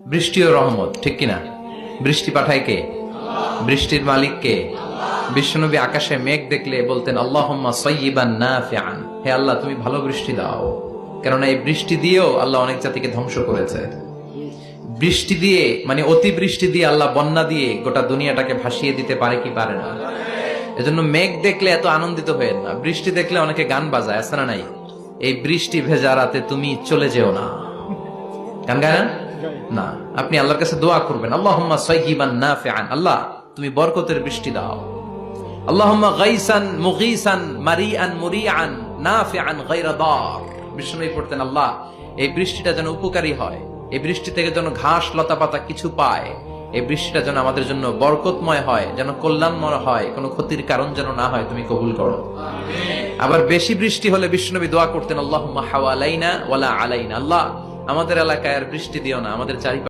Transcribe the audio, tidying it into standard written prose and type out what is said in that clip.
বৃষ্টি ও রহমত, ঠিক কিনা? বৃষ্টি পাঠায় কে? বৃষ্টির মালিক কে? বিশ্বনবী আকাশে মেঘ দেখলে বলতেন আল্লাহুম্মা সাইয়্যিবান নাফিআন, হে আল্লাহ তুমি ভালো বৃষ্টি দাও। কেননা এই বৃষ্টি দিয়েও আল্লাহ অনেক জাতিকে ধ্বংস করেছে। বৃষ্টি দিয়ে মানে অতি বৃষ্টি দিয়ে আল্লাহ বন্যা দিয়ে গোটা দুনিয়াটাকে ভাসিয়ে দিতে পারে কি পারে না? এজন্য মেঘ দেখলে এত আনন্দিত হয়েন না। বৃষ্টি দেখলে অনেকে গান বাজায়, আছে না নাই? এই বৃষ্টি ভেজা রাতে তুমি চলে যেও না, গান গায় না? না, আপনি আল্লাহর কাছে দোয়া করবেন আল্লাহুম্মা সাইয়্যিবান নাফিআন, আল্লাহ তুমি বরকতের বৃষ্টি দাও। আল্লাহুম্মা গাইসান মুগীসান মারিআন মুরিআন নাফিআন গায়রা দার। বিষ্ণু পড়তেন আল্লাহ এই বৃষ্টিটা যেন উপকারী হয়, এই বৃষ্টি থেকে যেন ঘাস লতা পাতা কিছু পায়, এই বৃষ্টিটা যেন আমাদের জন্য বরকতময় হয়, যেন কল্যাণময় হয়, কোনো ক্ষতির কারণ যেন না হয়, তুমি কবুল করো। আবার বেশি বৃষ্টি হলে বিষ্ণুনবী দোয়া করতেন আল্লাহুম্মা হাওয়ালাইনা ওয়ালা আলাইনা, আল্লাহ আমাদের এলাকায় আর বৃষ্টি দিও না, আমাদের চারিপাশে